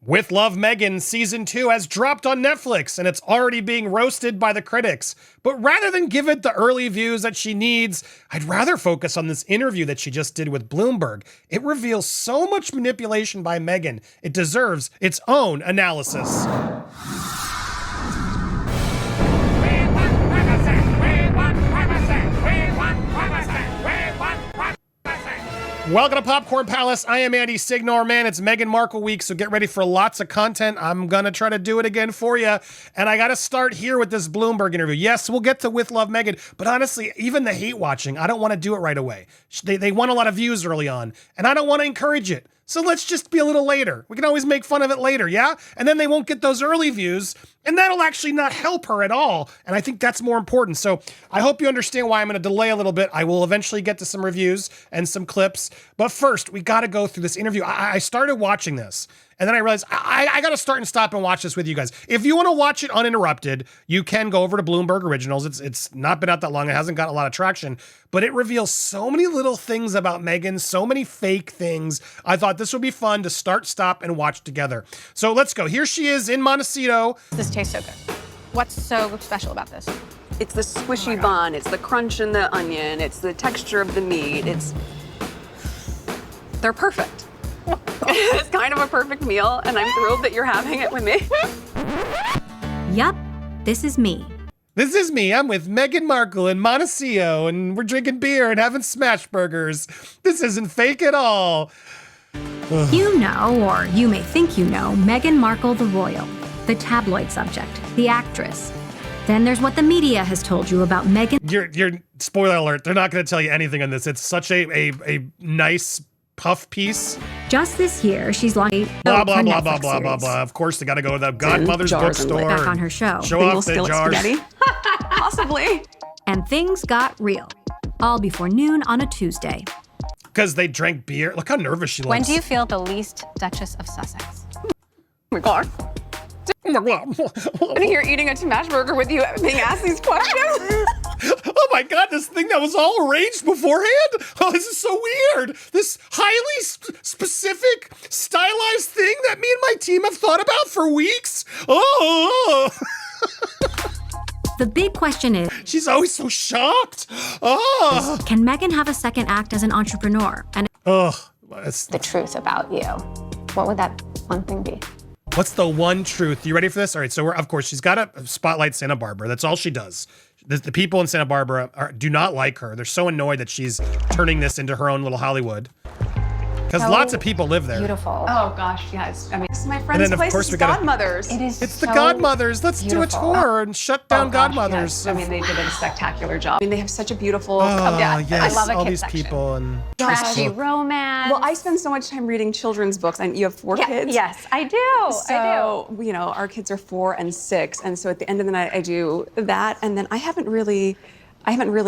With Love, Meghan Season 2 has dropped on Netflix and it's already being roasted by the critics. But rather than give it the early views that she needs, I'd rather focus on this interview that she just did with Bloomberg. It reveals so much manipulation by Meghan. It deserves its own analysis. Welcome to Popcorn Palace. I am Andy Signor. Man, it's Meghan Markle week, so get ready for lots of content. I'm going to try to do it again for you. And I got to start here with this Bloomberg interview. Yes, we'll get to With Love Meghan, but honestly, even the hate watching, I don't want to do it right away. They won a lot of views early on, and I don't want to encourage it. So let's just be a little later. We can always make fun of it later, yeah? And then they won't get those early views, and that'll actually not help her at all. And I think that's more important. So I hope you understand why I'm going to delay a little bit. I will eventually get to some reviews and some clips. But first, we got to go through this interview. I started watching this, and then I realized I got to start and stop and watch this with you guys. If you want to watch it uninterrupted, you can go over to Bloomberg Originals. It's not been out that long. It hasn't got a lot of traction, but it reveals so many little things about Meghan, so many fake things. I thought this would be fun to start, stop, and watch together. So let's go. Here she is in Monteceto. This tastes so good. What's so special about this? It's the squishy bun, it's the crunch in the onion, it's the texture of the meat, they're perfect. It's kind of a perfect meal, and I'm thrilled that you're having it with me. Yup, this is me. This is me. I'm with Meghan Markle in Monteceto, and we're drinking beer and having smash burgers. This isn't fake at all. You know, or you may think you know, Meghan Markle the royal, the tabloid subject, the actress. Then there's what the media has told you about Meghan. You're spoiler alert. They're not going to tell you anything on this. It's such a nice puff piece. Just this year, she's launched blah blah blah blah blah blah blah. Of course, they got to go to the Godmother's bookstore. Back on her show. Show off the jars. Possibly. And things got real. All before noon on a Tuesday. Because they drank beer. Look how nervous she looks. When do you feel the least Duchess of Sussex? Oh my God. I'm here eating a smash burger with you being asked these questions. Oh my God, this thing that was all arranged beforehand? Oh, this is so weird. This highly specific, stylized thing that me and my team have thought about for weeks. Oh. The big question is, she's always so shocked. Oh. Can Meghan have a second act as an entrepreneur? And the truth about you. What would that one thing be? What's the one truth? You ready for this? All right, so of course, she's got to spotlight Santa Barbara. That's all she does. The people in Santa Barbara do not like her. They're so annoyed that she's turning this into her own little Hollywood. Because lots of people live there. Beautiful. Oh gosh, yes. I mean, this is my friend's place. It's Godmother's. It's the Godmother's. Let's do a tour and shut down Godmother's. Yes. I mean, they did a spectacular job. I mean, they have such a beautiful. Yes, I love all kids these people and trashy romance. Well, I spend so much time reading children's books, and you have 4 kids. Yes, I do. So, you know, our kids are 4 and 6, and so at the end of the night, I do that, and then I haven't really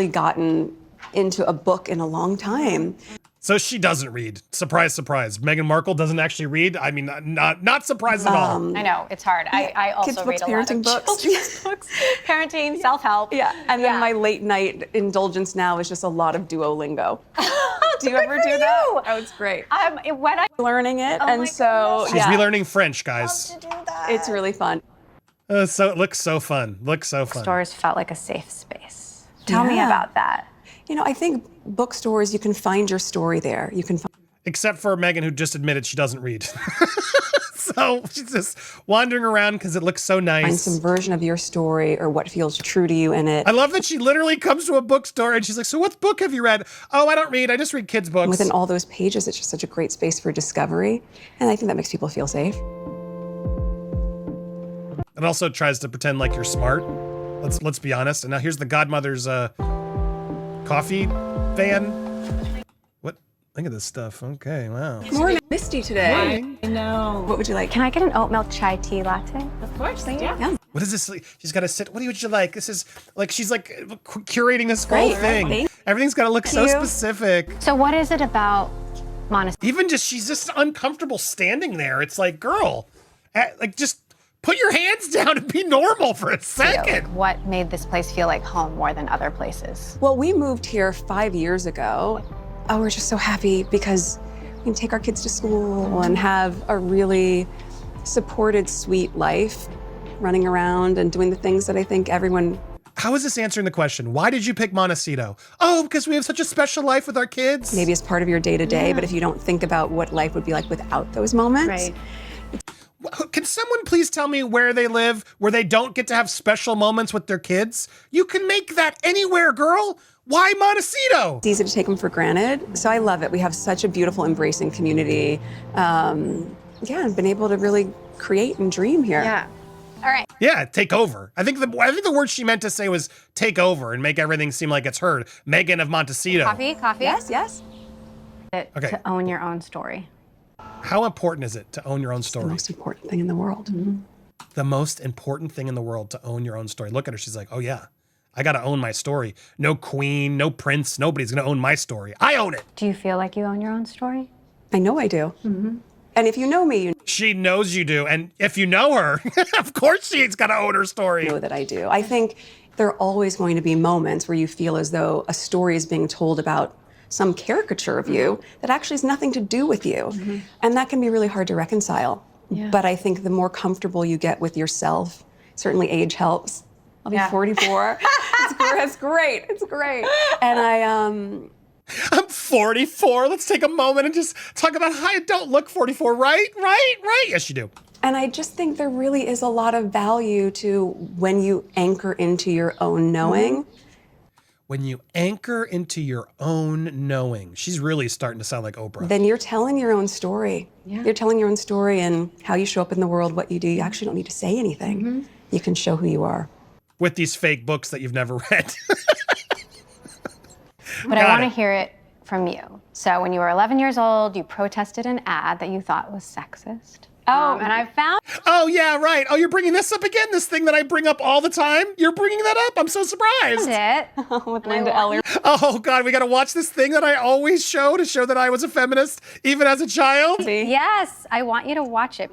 gotten into a book in a long time. So she doesn't read. Surprise, surprise. Meghan Markle doesn't actually read. I mean, not surprised at all. I know, it's hard. I also read a lot of children's books. Parenting, self-help. Yeah, and then my late night indulgence now is just a lot of Duolingo. Do you ever do that? Oh, it's great. When I'm learning it, and so she's relearning French, guys. love to do that. It's really fun. So it looks so fun. Stores felt like a safe space. Tell me about that. You know, I think bookstores, you can find your story there. You can find. Except for Meghan, who just admitted she doesn't read. So she's just wandering around because it looks so nice. Find some version of your story or what feels true to you in it. I love that she literally comes to a bookstore and she's like, so what book have you read? Oh, I don't read. I just read kids' books. Within all those pages, it's just such a great space for discovery. And I think that makes people feel safe. It also tries to pretend like you're smart. Let's be honest. And now here's the Godmother's coffee fan. What? Look at this stuff. Okay, wow. More misty today. Morning. I know. What would you like? Can I get an oat milk chai tea latte? Of course, thank you. Yeah. What is this? She's got to sit. What would you like? This is like she's like curating this whole thing. Right. Everything's got to look so specific. So what is it about Monteceto? Even she's just uncomfortable standing there. It's like, girl, like just put your hands down and be normal for a second. What made this place feel like home more than other places? Well, we moved here 5 years ago. Oh, we're just so happy because we can take our kids to school and have a really supported, sweet life, running around and doing the things that I think everyone. How is this answering the question? Why did you pick Monteceto? Oh, because we have such a special life with our kids? Maybe as part of your day-to-day, but if you don't think about what life would be like without those moments. Right. Can someone please tell me where they live, where they don't get to have special moments with their kids? You can make that anywhere, girl. Why Monteceto? It's easy to take them for granted. So I love it. We have such a beautiful, embracing community. I've been able to really create and dream here. Yeah. All right. Yeah, take over. I think the word she meant to say was take over and make everything seem like it's heard. Meghan of Monteceto. Coffee? Yes. Okay. To own your own story. How important is it to own your own The story? most important thing in the world. The most important thing in the world to own your own story. Look at her. She's like, oh yeah, I got to own my story. No queen, no prince, nobody's going to own my story. I own it. Do you feel like you own your own story? I know I do. And if you know me, you She knows you do. And if you know her, of course she's got to own her story. know that I do. I think there are always going to be moments where you feel as though a story is being told about some caricature of you that actually has nothing to do with you. And that can be really hard to reconcile. Yeah. But I think the more comfortable you get with yourself, certainly age helps. I'll be 44. It's great. It's great. And I'm 44. Let's take a moment and just talk about how I don't look 44. Right? Yes, you do. And I just think there really is a lot of value to when you anchor into your own knowing. When you anchor into your own knowing. She's really starting to sound like Oprah. Then you're telling your own story. Yeah. You're telling your own story and how you show up in the world, what you do. You actually don't need to say anything. You can show who you are. With these fake books that you've never read. But I want to hear it from you. So when you were 11 years old, you protested an ad that you thought was sexist. And I found Oh, yeah, right. Oh, you're bringing this up again? This thing that I bring up all the time? You're bringing that up? I'm so surprised. it. With Linda Eller. Oh, God, we got to watch this thing that I always show to show that I was a feminist, even as a child? Yes, I want you to watch it.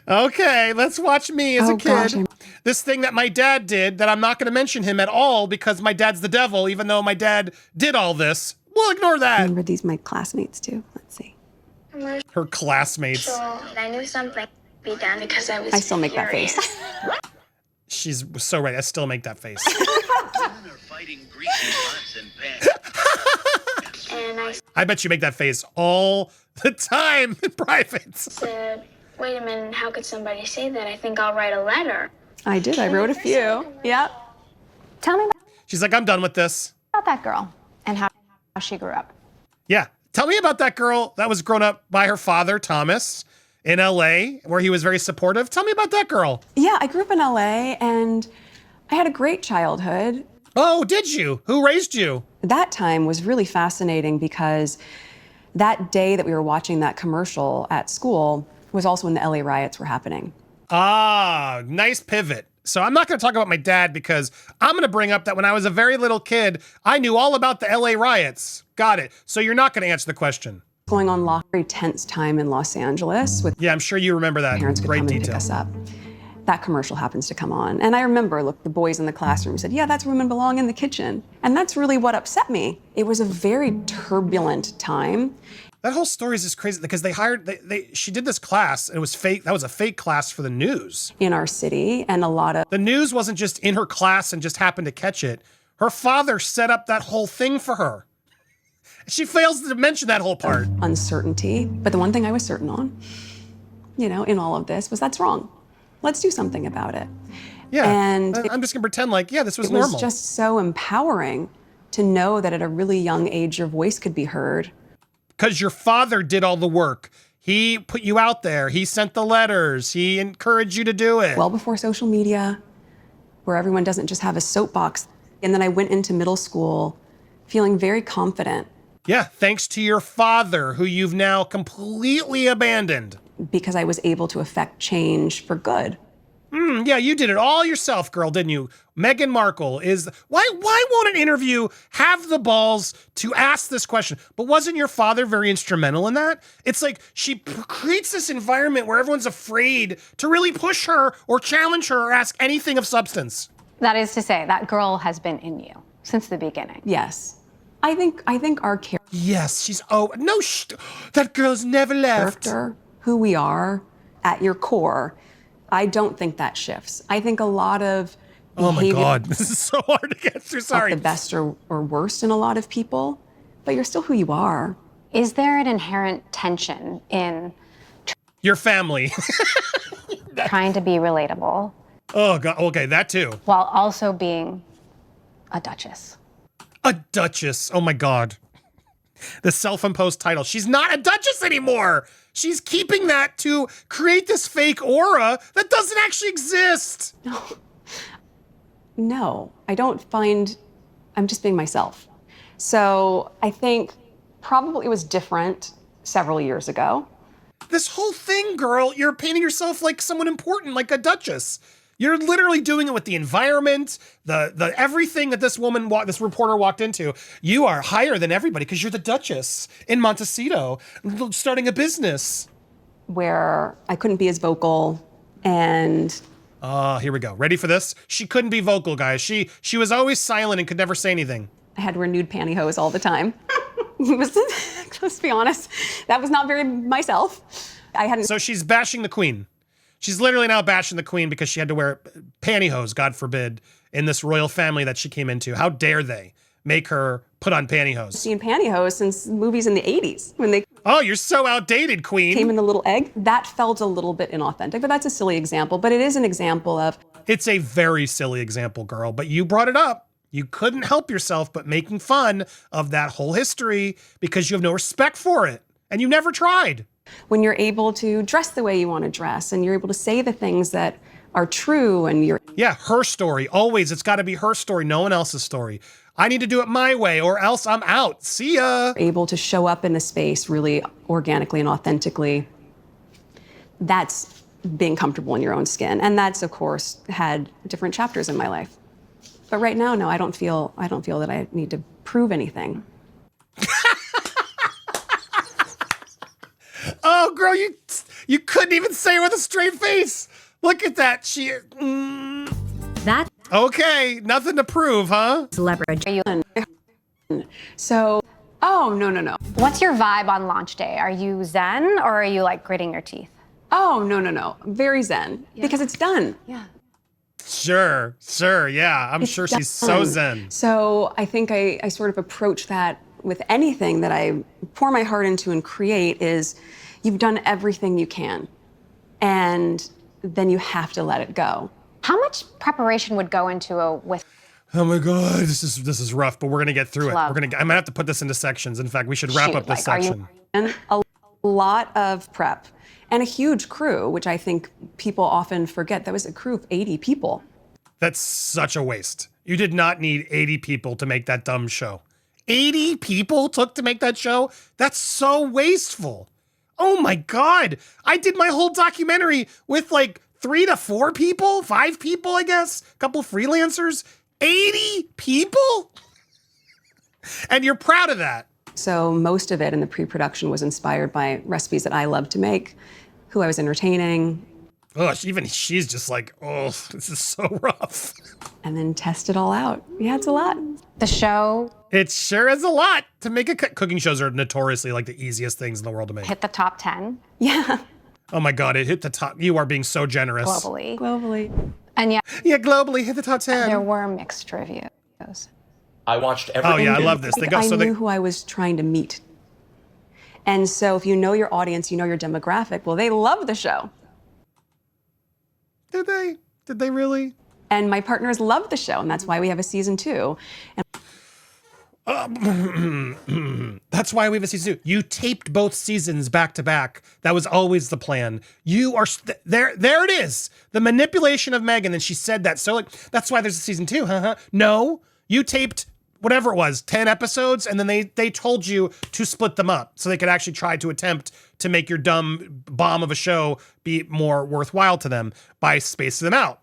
Okay, let's watch me as a kid. Gosh, This thing that my dad did that I'm not going to mention him at all because my dad's the devil, even though my dad did all this. We'll ignore that. Remember these my classmates too. Let's see. Her classmates. So I knew something would be done because I was I still make that furious. face. She's so right. I still make that face. And I I bet you make that face all the time in private. said, wait a minute, how could somebody say that? I think I'll write a letter. I did. I wrote a few. Yeah. Tell me She's like, I'm done with this. about that girl and how she grew up. Yeah. Tell me about that girl that was grown up by her father, Thomas, in LA, where he was very supportive. Tell me about that girl. Yeah, I grew up in LA and I had a great childhood. Oh, did you? Who raised you? That time was really fascinating because that day that we were watching that commercial at school was also when the LA riots were happening. Ah, nice pivot. So I'm not going to talk about my dad because I'm going to bring up that when I was a very little kid, I knew all about the LA riots. Got it. So you're not going to answer the question. Going on a very tense time in Los Angeles with Yeah, I'm sure you remember that in parents could great come and pick detail. us up. That commercial happens to come on. And I remember, look, the boys in the classroom said, yeah, that's where women belong, in the kitchen. And that's really what upset me. It was a very turbulent time. That whole story is just crazy because she did this class and it was fake. That was a fake class for the news. In our city, and a lot of The news wasn't just in her class and just happened to catch it. Her father set up that whole thing for her. She fails to mention that whole part. uncertainty. But the one thing I was certain on, in all of this, was that's wrong. Let's do something about it. Yeah, And I'm just gonna pretend like, yeah, this was It was normal. just so empowering to know that at a really young age, your voice could be heard. Because your father did all the work. He put you out there. He sent the letters. He encouraged you to do it. Well before social media, where everyone doesn't just have a soapbox. And then I went into middle school feeling very confident Yeah, thanks to your father, who you've now completely abandoned. because I was able to affect change for good. Yeah, you did it all yourself, girl, didn't you? Meghan Markle is... Why won't an interview have the balls to ask this question? But wasn't your father very instrumental in that? It's like she creates this environment where everyone's afraid to really push her or challenge her or ask anything of substance. That is to say, that girl has been in you since the beginning. Yes. I think our Yes, she's... Oh, no, that girl's never left. character, who we are at your core, I don't think that shifts. I think a lot of Oh my behavior God, this is so hard to get through. Sorry. the best or worst in a lot of people, but you're still who you are. Is there an inherent tension in Your family. trying to be relatable Oh God. Okay, that too. while also being a duchess? A duchess. Oh my God. The self-imposed title. She's not a duchess anymore. She's keeping that to create this fake aura that doesn't actually exist. No, I don't find, I'm just being myself. So I think probably it was different several years ago. This whole thing, girl, you're painting yourself like someone important, like a duchess. You're literally doing it with the environment, the everything that this reporter walked into. You are higher than everybody because you're the Duchess in Monteceto, starting a business. Where I couldn't be as vocal and Here we go. Ready for this? She couldn't be vocal, guys. She was always silent and could never say anything. I had to wear nude pantyhose all the time. It was, let's be honest, that was not very myself. I hadn't. So she's bashing the queen. She's literally now bashing the queen because she had to wear pantyhose, God forbid, in this royal family that she came into. How dare they make her put on pantyhose? Seen pantyhose since movies in the 80s when they Oh, you're so outdated, queen. came in the little egg. That felt a little bit inauthentic, but that's a silly example. But it is an example of It's a very silly example, girl, but you brought it up. You couldn't help yourself but making fun of that whole history because you have no respect for it. And you never tried. when you're able to dress the way you want to dress and you're able to say the things that are true and you're Yeah, her story. Always, it's got to be her story, no one else's story. I need to do it my way or else I'm out. See ya. able to show up in the space really organically and authentically. That's being comfortable in your own skin. And that's, of course, had different chapters in my life. But right now, no, I don't feel that I need to prove anything. Oh, girl, you couldn't even say it with a straight face. Look at that. That's Okay, nothing to prove, huh? celebrity. So, oh, no. What's your vibe on launch day? Are you zen or are you like gritting your teeth? Oh, no. Very zen. Because it's done. Yeah. Sure, yeah. I'm sure she's so zen. So I think I sort of approach that with anything that I pour my heart into and create is you've done everything you can. And then you have to let it go. How much preparation would go into a with? Oh my God, this is rough, but we're gonna get through it. Love. I'm gonna have to put this into sections. In fact, we should wrap Shoot, up this like, are you- section. And a lot of prep and a huge crew, which I think people often forget. That was a crew of 80 people. That's such a waste. You did not need 80 people to make that dumb show. 80 people took to make that show? That's so wasteful. Oh my God. I did my whole documentary with like 3 to 4 people, 5 people, I guess, a couple freelancers. 80 people? And you're proud of that. So most of it in the pre-production was inspired by recipes that I love to make, who I was entertaining, Oh, even she's just like, oh, this is so rough. and then test it all out. Yeah, it's a lot. The show It sure is a lot to make cooking shows are notoriously like the easiest things in the world to make. hit the top 10 Yeah, Oh my God, it hit the top. You are being so generous. globally. globally. And yet Yeah, globally hit the top 10. there were mixed reviews. I watched every. Oh yeah, I love this. They go I so knew they who I was trying to meet. And so if you know your audience, you know your demographic, well, they love the show. did they really? And my partners love the show, and that's why we have a season 2. And That's why we have a season 2. You taped both seasons back to back. That was always the plan. You are there. There it is. The manipulation of Meghan, and she said that. So like, that's why there's a season 2. No, you taped whatever it was, 10 episodes, and then they told you to split them up so they could actually try to attempt to make your dumb bomb of a show be more worthwhile to them by spacing them out.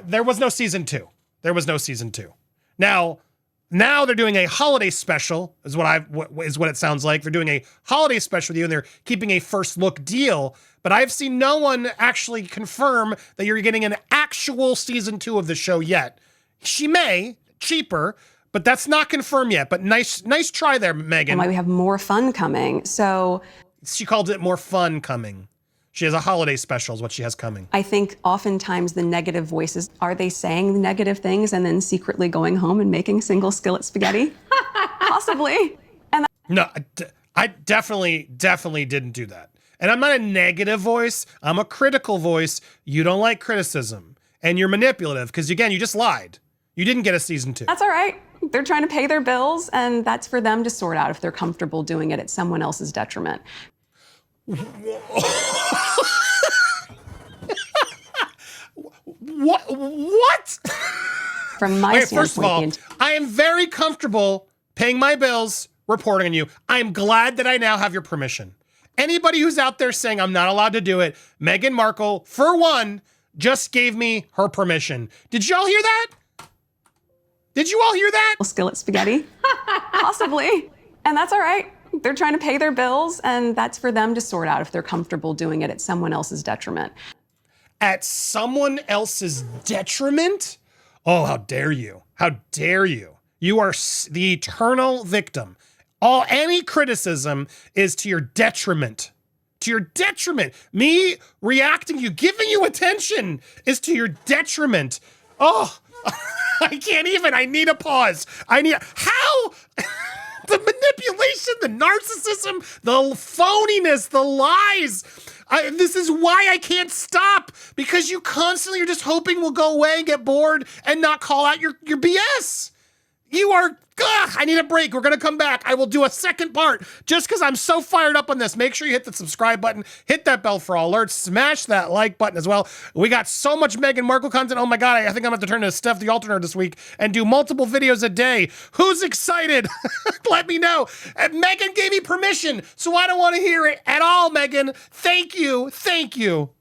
There was no season 2. There was no season 2. Now they're doing a holiday special, is what it sounds like. They're doing a holiday special with you, and they're keeping a first look deal. But I've seen no one actually confirm that you're getting an actual season 2 of the show yet. She may, cheaper, but that's not confirmed yet. But nice try there, Meghan. why we have more fun coming. So She called it more fun coming. She has a holiday special is what she has coming. I think oftentimes the negative voices, are they saying the negative things and then secretly going home and making single skillet spaghetti? Possibly. And No, I definitely didn't do that. And I'm not a negative voice. I'm a critical voice. You don't like criticism. And you're manipulative because, again, you just lied. You didn't get a season 2. that's all right. They're trying to pay their bills, and that's for them to sort out if they're comfortable doing it at someone else's detriment. What? From my Okay, standpoint, first of all, the I am very comfortable paying my bills, reporting on you. I'm glad that I now have your permission. Anybody who's out there saying I'm not allowed to do it, Meghan Markle, for one, just gave me her permission. Did y'all hear that? Did you all hear that? skillet spaghetti? Possibly. And that's all right. They're trying to pay their bills, and that's for them to sort out if they're comfortable doing it at someone else's detriment. At someone else's detriment? Oh, how dare you? How dare you? You are the eternal victim. Any criticism is to your detriment. To your detriment. Me reacting, you giving you attention is to your detriment. Oh, I can't even. I need a pause. How? The manipulation, the narcissism, the phoniness, the lies. This is why I can't stop, because you constantly are just hoping we'll go away and get bored and not call out your BS. You are, I need a break. We're going to come back. I will do a second part just because I'm so fired up on this. Make sure you hit the subscribe button, hit that bell for all alerts, smash that like button as well. We got so much Meghan Markle content. Oh my God, I think I'm going to have to turn to Steph the Alternator this week and do multiple videos a day. Who's excited? Let me know. Meghan gave me permission, so I don't want to hear it at all, Meghan. Thank you. Thank you.